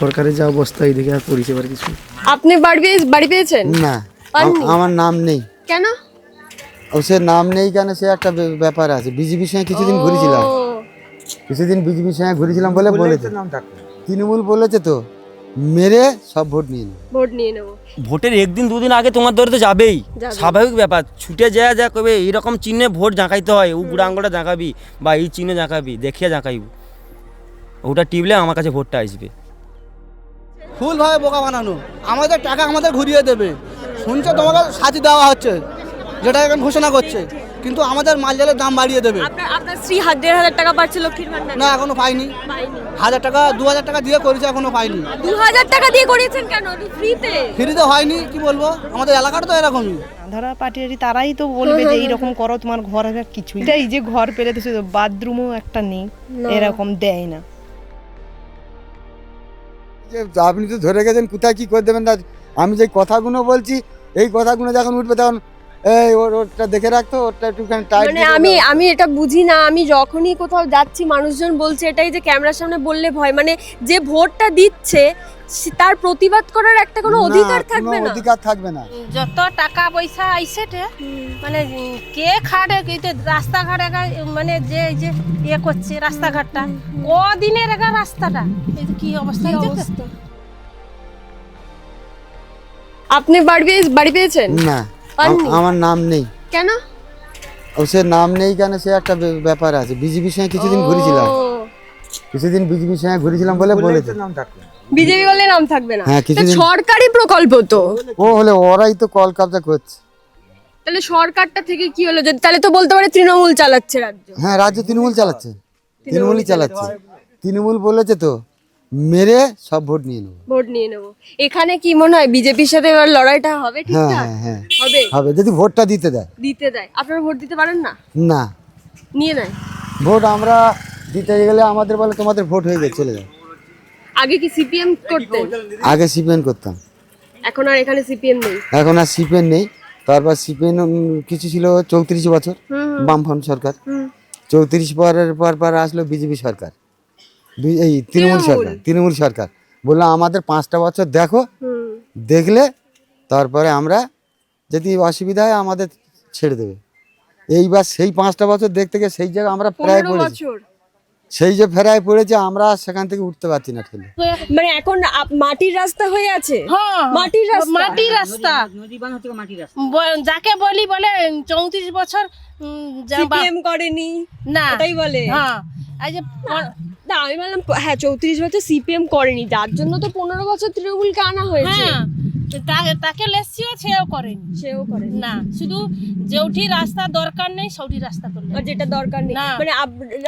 সরকারের যা অবস্থা এইদিকে আর পরিষেবার কিছু আপনি বাড়ি পেয়েছেন না পাননি? আমার নাম নেই। কেন? ও সে নাম নেই কেন, সে একটা ব্যাপার আছে। বিজেপির সঙ্গে কিছুদিন ঘুরেছিলাম, ও, কিছুদিন বিজেপির সঙ্গে ঘুরেছিলাম বলে বলেছে, তৃণমূল বলেছে তো মেরে সব ভোট নিয়ে নেবে। ভোট নিয়ে নেবো। ভোটের একদিন দুদিন আগে তোমার ধরে তো যাবেই, যাবে। স্বাভাবিক ব্যাপার। ছুটে যা কবে এইরকম চিহ্নে ভোট জাঁকাইতে হয়, ও বুড়া আঙুলটা জাঁকাবি বা এই চিহ্নে জাঁকাবি, দেখিয়ে জাঁকাইব, ওটা টিপলে আমার কাছে ভোটটা আসবে। ভুলভাবে বোকা বানানো, আমাদের টাকা আমাদের ঘুরিয়ে দেবে শুনছে, তোমাকে সাথে দেওয়া হচ্ছে যেটা এখন ঘোষণা করছে, কিন্তু আমাদের মালজালের দাম বাড়িয়ে দেবে। আপনার স্ত্রী 1,500 টাকা পাচ্ছে লক্ষ্মীর ভান্ডার? না এখনো পাইনি, পাইনি। 1000 টাকা 2000 টাকা দিয়ে করেছে, এখনো পাইনি। 2000 টাকা দিয়ে করিয়েছেন কেন? ফ্রিতে? ফ্রিতে হয়নি, কি বলবো, আমাদের এলাকাটা তো এরকমই। ধরা পার্টি তারাই তো বলবে যে এইরকম করো, তোমার ঘর হবে কিছু। এই যে ঘর পেলে তো শুধু বাথরুমও একটা নেই, এরকম দেয় না। যে আপনি তো ধরে গেছেন, কোথায় কি করে দেবেন না। আমি যে কথাগুলো বলছি, এই কথাগুলো যখন উঠবে তখন এই ওরটা দেখে রাখতো, ওরটা একটুখানি টাইট। মানে আমি এটা বুঝি না, আমি যখনই কোথাও যাচ্ছি মানুষজন বলছে এটাই যে ক্যামেরার সামনে বললে ভয়, মানে যে ভোটটা দিচ্ছে তার প্রতিবাদ করার একটা কোনো অধিকার থাকবে না। অধিকার থাকবে না। যত টাকা পয়সা আইসে মানে কে খাটে রাস্তাঘাটে মানে যে ইয়ে করছে রাস্তাঘাটটা, কদিনের রাস্তাটা এই যে কি অবস্থা হয়েছে। আপনি বাড়ি পেয়েছেন? না পাননি? আমার নাম নেই। কেন? ও সে নাম নেই কেন, সে একটা ব্যাপার আছে। বিজেপির সঙ্গে কিছুদিন ঘুরেছিলাম, ও, কিছুদিন বিজেপির সঙ্গে ঘুরেছিলাম বলে বলেছে। বিজেপি বলে নাম থাকবে না? হ্যাঁ, কিছুদিন- তা সরকারি প্রকল্প তো। ও হলে ওরাই তো কল কাবজা করছে। তাহলে সরকারটা থেকে কি হলো? যদি তাহলে তো বলতে পারে তৃণমূল চালাচ্ছে রাজ্য। হ্যাঁ, রাজ্য তৃণমূল চালাচ্ছে, তৃণমূলই চালাচ্ছে। তৃণমূল বলেছে তো মেরে সব ভোট নিয়ে নেবো। ভোট নিয়ে নেবো। এখানে কি মনে হয় বিজেপির সাথে এবার লড়াইটা হবে হ্যাঁ ঠিকঠাক? হ্যাঁ হ্যাঁ হবে? হবে, যদি ভোটটা দিতে দেয়। দিতে দেয়? আপনারা ভোট দিতে পারেন না? না, নিয়ে নেয়? ভোট আমরা দিতে গেলে আমাদের বলে তোমাদের ভোট হয়ে গেছে, চলে যাও। আগে কি সিপিএম করতেন? আগে সিপিএন করতাম, এখন আর এখানে সিপিএম নেই। এখন আর সিপিএন নেই। তারপর সিপিএন কিছু ছিল 34 বছর, বামফ্রন্ট সরকার। 34 পর আসলো বিজেপি সরকার, এই তৃণমূল সরকার। বললাম আমাদের 5টা বছর দেখো, দেখলে তারপরে আমরা যদি অসুবিধা হয় আমাদের ছেড়ে দেবে। এইবার সেই 5টা বছর দেখতে গিয়ে সেই জায়গায় আমরা প্রায় 15 পড়েছি, বছর। সেই যে ফেরায় পড়েছে, আমরা সেখান থেকে উঠতে পারছি না ঠেলে। মানে এখন মাটির রাস্তা হয়ে আছে। মাটির রাস্তা। মাটির রাস্তা যাকে বলি বলে 34 বছর সিপিএম করেনি না এটাই বলে। হ্যাঁ এই যে না আমি বললাম হ্যাঁ 34 বছর সিপিএম করেনি, যার জন্য তো 15 বছর তৃণমূলকে আনা হয়েছে। হ্যাঁ তাকে লেসিও সেও করেনি, সেও করেনি। না শুধু যেউঠি রাস্তা দরকার নেই সৌটি রাস্তা করলে, আর যেটা দরকার নেই, না। মানে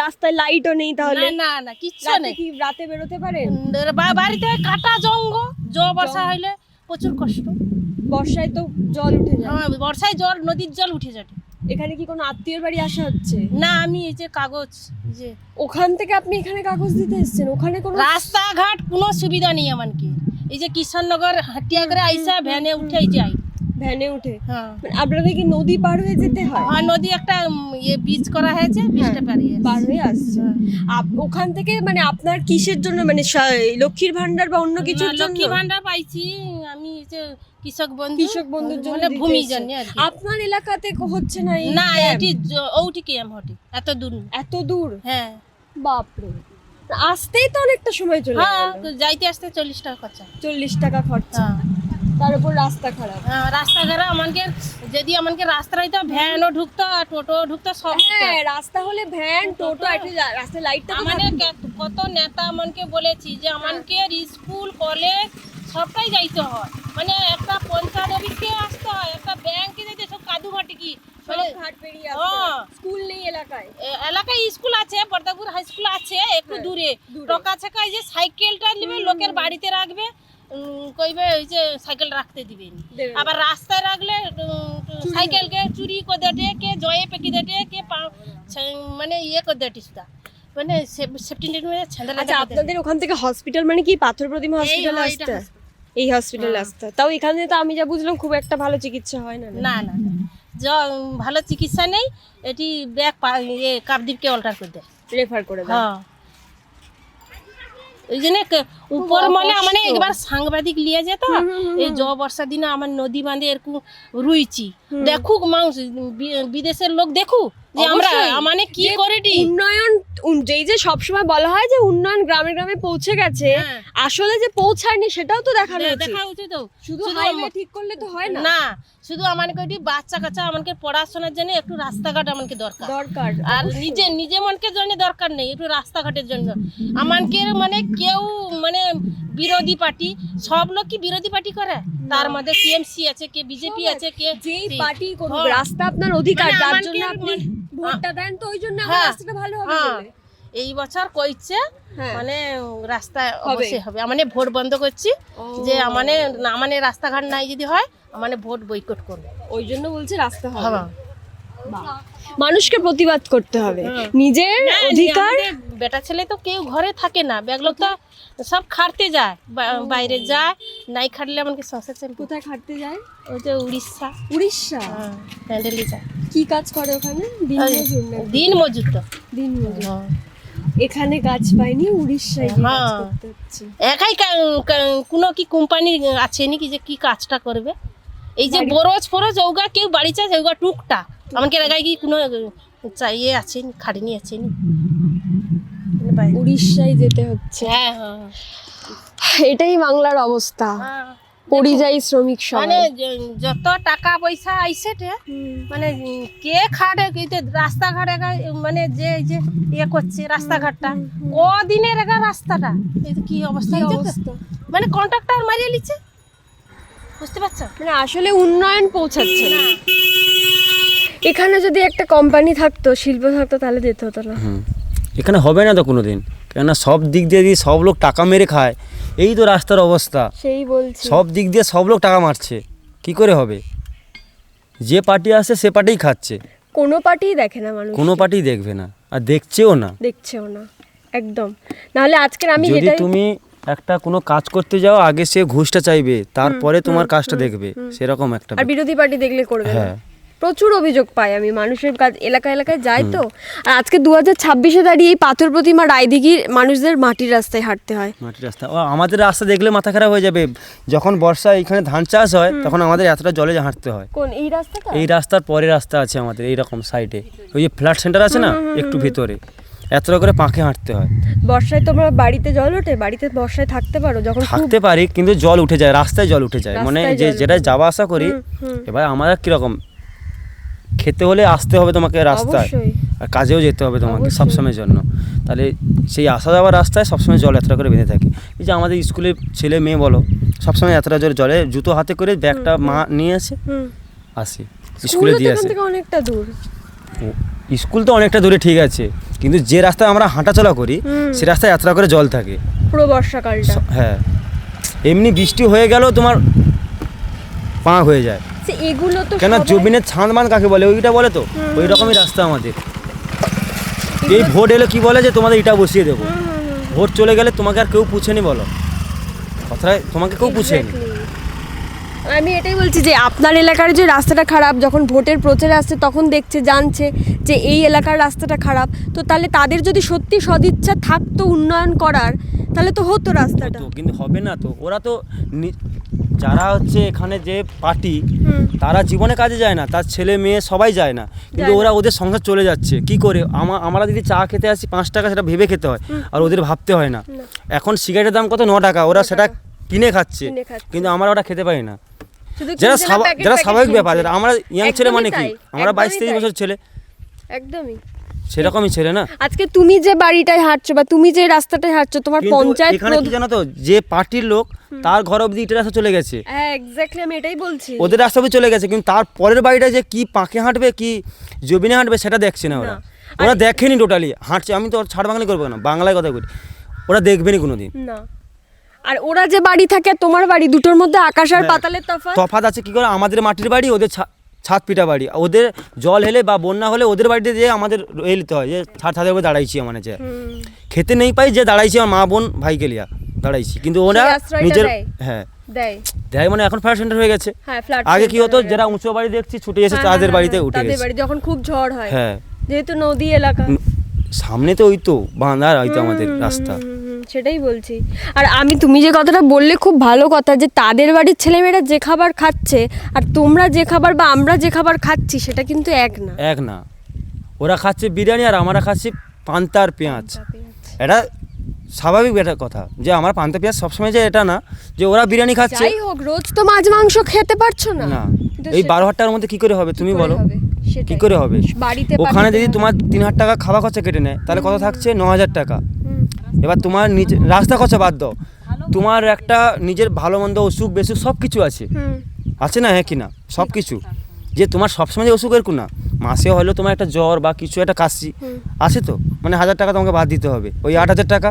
রাস্তায় লাইটও নেই তাহলে? না কিচ্ছু রাতে নেই। কি রাতে বেরোতে পারেন? বাড়িতে কাটা জঙ্গল, বর্ষা হইলে প্রচুর কষ্ট। বর্ষায় তো জল উঠে যায়। বর্ষায় জল, নদীর জল উঠে যায়। এখানে কি কোনো আত্মীয়র বাড়ি আসা হচ্ছে? না আমি এই যে কাগজ যে ওখান থেকে আপনি এখানে কাগজ দিতে এসেছেন? ওখানে কোনো রাস্তাঘাট কোনো সুবিধা নেই এমনকি এই যে কিষাননগর হাটিয়া করে আইসা ভ্যানে উঠে যাই, ভ্যানে উঠে। হ্যাঁ মানে আপনাদের কি নদী পার হয়ে যেতে হয়? আর নদী একটা ব্রিজ করা হয়েছে, ব্রিজটা পারিয়ে পার হয়ে আসছে। ওখান থেকে মানে আপনার কিসের জন্য, মানে লক্ষ্মীর ভান্ডার বা অন্য কিছুর জন্য? লক্ষ্মী ভান্ডার পাইছি আমি, এই যে কৃষক বন্ধুর জন্য মানে দিতে ভূমি এসেছেন। জন্য আর কি। আপনার এলাকাতে হচ্ছে না এই না camp? এটি ওটি কেম হটি এত দূর। এত দূর? হ্যাঁ বাপরে, আসতেই তো অনেকটা সময় চলে হ্যাঁ গেল। যাইতে আসতে 40 টাকা খরচা। 40 টাকা খরচা, হ্যাঁ তার উপর রাস্তা খারাপ। রাস্তাঘাটে আমাকে যদি আমাকে রাস্তায় তো ভ্যানও ঢুকতো আর টোটো ঢুকতো সব। হ্যাঁ রাস্তা হলে ভ্যান টোটো, একটা রাস্তায় লাইটটা আমাদের কত নেতা আমাকে বলেছি যে আমাকে স্কুল কলেজ সবটাই যাইতে হয়, মানে একটা পঞ্চায়েত অফিসকে আসতে হয়, একটা ব্যাংকে যেতে সব কাদু ঘাটি কি ঘাট পেরিয়ে হ্যাঁ। স্কুল নেই এলাকায়। এলাকায় স্কুল আছে, পর্দাপুর হাই স্কুল আছে একটু দূরে। টকা ছাকায় যে সাইকেলটা নেবে লোকের বাড়িতে রাখবে, কইবে ওই যে সাইকেল রাখতে দিবেন, আবার রাস্তায় রাখলে সাইকেলকে চুরি করে দেটে, কে জয়ে পেকি দেটে, কে মানে ইয়ে করে দেটিসটা, মানে সেফটি নেট মানে ছেঁদা। আচ্ছা আপনাদের ওখান থেকে হসপিটাল মানে কি পাথর প্রতিমা হসপিটালে আসতে? এই হসপিটালে আসতে? তাও এখানে তো আমি যা বুঝলাম খুব একটা ভালো চিকিৎসা হয় না। না না ভালো চিকিৎসা নেই, এটি ব্যাগ কাপদ্বীপকে অল্টার করে দেয়, রেফার করে দেয়। হ্যাঁ ওই জন্য উপর মলে মানে একবার সাংবাদিক লিয়ে যেত এই বর্ষা দিনে আমার নদী বাঁধে এরকম রুইছি দেখুক মানুষ বিদেশের লোক দেখুক যে আমরা মানে কি করে দি উন্নয়ন যেই যে সবসময় বলা হয় যে উন্নয়ন গ্রামে গ্রামে পৌঁছে গেছে, আসলে যে পৌঁছায়নি সেটাও তো দেখানো উচিত। দেখা উচিত তো শুধু হাইওয়ে ঠিক করলে তো হয় না। না শুধু আমাকে ওই বাচ্চা কাচ্চা আমাকে পড়াশোনার জন্য একটু রাস্তাঘাট আমাকে দরকার দরকার আর নিজে মনকে জন্য দরকার নেই, একটু রাস্তাঘাটের জন্য আমাকে মানে কেউ মানে বিরোধী পার্টি সব লোক কি বিরোধী পার্টি করে, তার মধ্যে টিএমসি আছে, কে বিজেপি আছে, কে যেই পার্টি করুক রাস্তা আপনার অধিকার, মানে যার আমাকে জন্য আপনি ভোটটা দেন তো ওই জন্য আমার রাস্তাটা ভালো হবে বলে। এই বছর কইছে মানে রাস্তা অবশ্যই হবে, মানে ভোট বন্ধ করছি যে মানে রাস্তাঘাট নাই যদি হয় মানে ভোট বয়কট করবে, ওই জন্য বলছে রাস্তা হবে। মানুষকে প্রতিবাদ করতে হবে, নিজের অধিকার। বেটা ছেলে তো কেউ ঘরে থাকে না, ব্যাগলো তো সব খাটতে যায়, বাইরে যায়, নাই খাটলে আমাকে সংসার চলবে। কোথায় খাটতে যায়? ওই যে উড়িষ্যা প্যান্ডেলে যায়। কি কাজ করে ওখানে? দিন মজুর তো দিন মজুর। এখানে কাজ পাইনি, উড়িষ্যায় গিয়ে কাজ করতে হচ্ছে। একাই কোনো কি কোম্পানি আছে নাকি যে কি কাজটা করবে? এই যে বরজ ফরজ ওগা কেউ বাড়ি চায় ওগা টুকটাক, আমাকে লাগাই কি কোনো চাইয়ে আছে খাটনি আছে নি, উড়িষ্যায় যেতে হচ্ছে। এটাই বাংলার অবস্থা, পরিযায়ী শ্রমিক মানে যত টাকা পয়সা আইসে মানে কে খাটে রাস্তাঘাট মানে যে ইয়ে করছে রাস্তাঘাটটা কদিনের রাস্তাটা কি অবস্থা মানে কন্ট্রাক্টর মারিয়ে নিচ্ছে, বুঝতে পারছো? মানে আসলে উন্নয়ন পৌঁছাচ্ছে না। এখানে যদি একটা কোম্পানি থাকতো, শিল্প থাকতো, তাহলে যেতে হতো না। এখানে হবে না তো কোনোদিন, কেননা সব দিক দিয়ে দিয়ে সব লোক টাকা মেরে খায়, এই তো রাস্তার অবস্থা। সেই বলছি, সব দিক দিয়ে সব লোক টাকা মারছে, কি করে হবে? যে পার্টি আসে সে পার্টিই খাচ্ছে, কোনো পার্টি দেখে না মানুষ, কোনো পার্টি দেখবে না আর দেখছেও না, দেখছেও না একদম। নাহলে আজকের আমি যদি তুমি একটা কোনো কাজ করতে যাও আগে সে ঘুষটা চাইবে, তারপরে তোমার কাজটা দেখবে, সেরকম একটা। আর বিরোধী পার্টি দেখলে করবে না। প্রচুর অভিযোগ পাই আমি, মানুষের কাজ এলাকায় যাই তো। আর আজকে 2026-এ দাঁড়িয়ে এই পাথর প্রতিমা রায়দিঘির মানুষদের মাটির রাস্তায় হাঁটতে হয়। মাটির রাস্তা, ও আমাদের রাস্তা দেখলে মাথা খারাপ হয়ে যাবে। যখন বর্ষায় এখানে ধান চাষ হয় তখন আমাদের এতটা জলে হাঁটতে হয়। কোন এই রাস্তাটা? এই রাস্তার পরে রাস্তা আছে আমাদের এইরকম সাইডে, ওই যে ফ্ল্যাট সেন্টার আছে না একটু ভিতরে, এতটা করে পাঁকে হাঁটতে হয়। বর্ষায় তোমরা বাড়িতে জল ওঠে? বাড়িতে বর্ষায় থাকতে পারো? যখন থাকতে পারি কিন্তু জল উঠে যায়, রাস্তায় জল উঠে যায়, মানে যেটা যাওয়া আসা করি। এবার আমাদের কিরকম খেতে হলে আসতে হবে তোমাকে রাস্তায়, আর কাজেও যেতে হবে তোমাকে সবসময়ের জন্য, তাহলে সেই আসা যাওয়ার রাস্তায় সবসময় জল এতটা করে বেঁধে থাকে। এই যে আমাদের স্কুলের ছেলে মেয়ে বলো, সবসময় এতটা জলে জুতো হাতে করে ব্যাগটা মা নিয়ে আসি স্কুলে দিয়ে আসে। অনেকটা দূর স্কুল তো অনেকটা দূরে, ঠিক আছে, কিন্তু যে রাস্তায় আমরা হাঁটাচলা করি সে রাস্তায় এতটা করে জল থাকে পুরো বর্ষাকালটা। হ্যাঁ, এমনি বৃষ্টি হয়ে গেলেও তোমার পা হয়ে যায়। এগুলো তো কেন জমিনের ছাঁদ মান কাকে বলে, ওইটা বলে তো, ওই রকমই রাস্তা আমাদের। এই ভোট এলে কি বলে যে তোমাদের এটা বসিয়ে দেবো, ভোট চলে গেলে তোমাকে আর কেউ পুছেনি, বলো কথায় তোমাকে কেউ পুছেনি। আমি এটাই বলছি যে আপনার এলাকার যে রাস্তাটা খারাপ, যখন ভোটের প্রচারে আসছে তখন জানছে যে এই এলাকার রাস্তাটা খারাপ, তো তাহলে তাদের যদি সত্যি সদিচ্ছা থাকতো উন্নয়ন করার, তাহলে তো হতো রাস্তাটা। কিন্তু হবে না তো, ওরা তো যারা হচ্ছে এখানে যে পার্টি, তারা জীবনে কাজে যায় না, তার ছেলে মেয়ে সবাই যায় না, কিন্তু ওরা ওদের সংসার চলে যাচ্ছে কি করে। আমরা যদি চা খেতে আসি 5 টাকা, সেটা ভেবে খেতে হয়, আর ওদের ভাবতে হয় না। এখন সিগারেটের দাম কত, 9 টাকা, ওরা সেটা কিনে খাচ্ছে, কিন্তু আমরা ওটা খেতে পারি না। যারা স্বাভাবিক ব্যাপার, আমরা ইয়াং ছেলে মানে কি, আমরা 22-23 বছর ছেলে, একদমই সেরকমই ছেলে না। আজকে তুমি যে বাড়িটায় হাঁটছো বা তুমি যে রাস্তাটায় হাঁটছো, তোমার পঞ্চায়েত এখানে কি জানো তো, যে পার্টির লোক তার ঘর অবধি ইটের রাস্তা চলে গেছে। হ্যাঁ, এক্স্যাক্টলি, আমি এটাই বলছি, ওদের রাস্তা অবধি চলে গেছে, কিন্তু তার পরের বাড়িটা যে কি পাঁকে হাঁটবে কি জমিনে হাঁটবে সেটা দেখছে না ওরা দেখেনি টোটালি হাঁটছে। আমি তো ছাড় বাংলা করবো না, বাংলায় কথা বলি, ওরা দেখবেনি কোনোদিন না। আর ওরা যে বাড়ি থাকে তোমার বাড়ি, দুটোর মধ্যে আকাশ আর পাতালের তফাৎ আছে। কি করে, আমাদের মাটির বাড়ি, ওদের ছাদ পিটা বাড়ি, ওদের জল হেলে বা বন্যা হলে ওদের বাড়িতে যেয়ে আমাদের রয়ে নিতে হয়, যে ছাদের উপরে দাঁড়াইছি, মানে যে খেতে নেই পাই যে দাঁড়াইছি, আমার মা বোন ভাইকে লিয়া দাঁড়াইছি, কিন্তু ওরা নিজের দেয় মানে এখন ফ্ল্যাট সেন্টার হয়ে গেছে। আগে কি হতো, যারা উঁচু বাড়ি দেখছি ছুটে এসে তাদের বাড়িতে উঠে গেছে, যখন খুব ঝড় হয়, হ্যাঁ, যেহেতু নদী এলাকা সামনে তো ওই তো বাঁধার হয়তো আমাদের রাস্তা, সেটাই বলছি। আর তুমি যে কথাটা বললে খুব ভালো কথা, যে তাদের বাড়ির ছেলেমেয়েরা যে খাবার খাচ্ছে আর তোমরা যে খাবার বা আমরা যে খাবার খাচ্ছি সেটা কিন্তু এক না। ওরা খাচ্ছে বিরিয়ানি আর আমরা খাচ্ছি পান্তা আর পেঁয়াজ। এটা স্বাভাবিক একটা কথা যে আমার পান্তা পেঁয়াজ সবসময় যে এটা না যে ওরা বিরিয়ানি খাচ্ছে। যাই হোক, রোজ তো মাছ মাংস খেতে পারছো না। না, এই 12,000 টাকার মধ্যে কি করে হবে তুমি বলো? কি করে হবে? বাড়িতে ওখানে যদি তোমার 3,000 টাকা খাওয়া খরচা কেটে নেয় তাহলে কত থাকছে? 9,000 টাকা। এবার তোমার নিজে রাস্তা খরচা বাদ দাও, তোমার একটা নিজের ভালো মন্দ অসুখ বেসুখ সব কিছু আছে না? হ্যাঁ কি না? সব কিছু যে তোমার সবসময় যে অসুখ এরকম না, মাসে হলো তোমার একটা জ্বর বা কিছু একটা কাশি আছে তো, মানে 1,000 টাকা তোমাকে বাদ দিতে হবে। ওই 8,000 টাকা,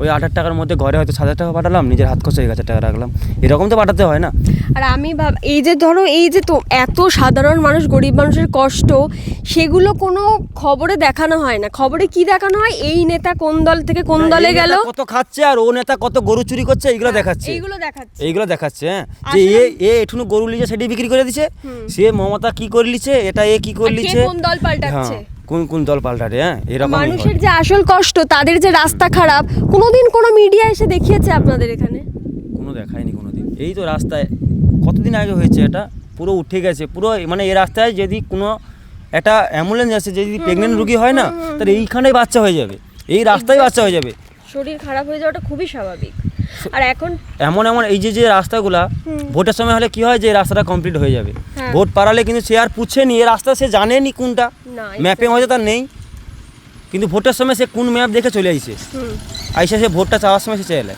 ওই 8,000 টাকার মধ্যে ঘরে হয়তো 7,000 টাকা পাঠালাম, নিজের হাত খরচা 1,000 টাকা রাখলাম, এরকম তো পাঠাতে হয় না। আর আমি এই যে ধরো এই যে তো এত সাধারণ মানুষ, গরিব মানুষের কষ্ট, সেগুলো কোনো খবরে দেখানো হয় না। খবরে কি দেখানো হয়? এই নেতা কোন দল থেকে কোন দলে গেল, কত খাচ্ছে, আর ও নেতা কত গরু চুরি করছে, এইগুলো দেখাচ্ছে। এইগুলো দেখাচ্ছে হ্যাঁ, যে এঠুনু গরু লিছে সেটি বিক্রি করে দিছে, সে মমতা কি করে লিছে, এটা কি করে লিছে, কোন দল পাল্টাচ্ছে, কোন দল পাল্টারে। হ্যাঁ, এরকম মানুষের যে আসল কষ্ট, তাদের যে রাস্তা খারাপ, কোনোদিন কোনো মিডিয়া এসে দেখিয়েছে আপনাদের এখানে? কোনো দেখায়নি কোনোদিন। এই তো রাস্তায় কতদিন আগে হয়েছে, এটা পুরো উঠে গেছে পুরো, মানে এই রাস্তায় যদি কোনো একটা অ্যাম্বুলেন্স আসে, যদি প্রেগনেন্ট রুগী হয় না, তাহলে এইখানেই বাচ্চা হয়ে যাবে, এই রাস্তায় বাচ্চা হয়ে যাবে। শরীর খারাপ হয়ে যাওয়াটা খুবই স্বাভাবিক। আর এখন এমন এই যে রাস্তাগুলা ভোটের সময় হলে কি হয়, যে রাস্তাটা কমপ্লিট হয়ে যাবে, ভোট পাড়ালে কিন্তু সে আর পুছেনি এ রাস্তা, সে জানেনি কোনটা, ম্যাপে হয়তো তার নেই, কিন্তু ভোটের সময় সে কোন ম্যাপ দেখে চলে আইছে, আইসা সে ভোটটা চাওয়ার সময় সে চলে।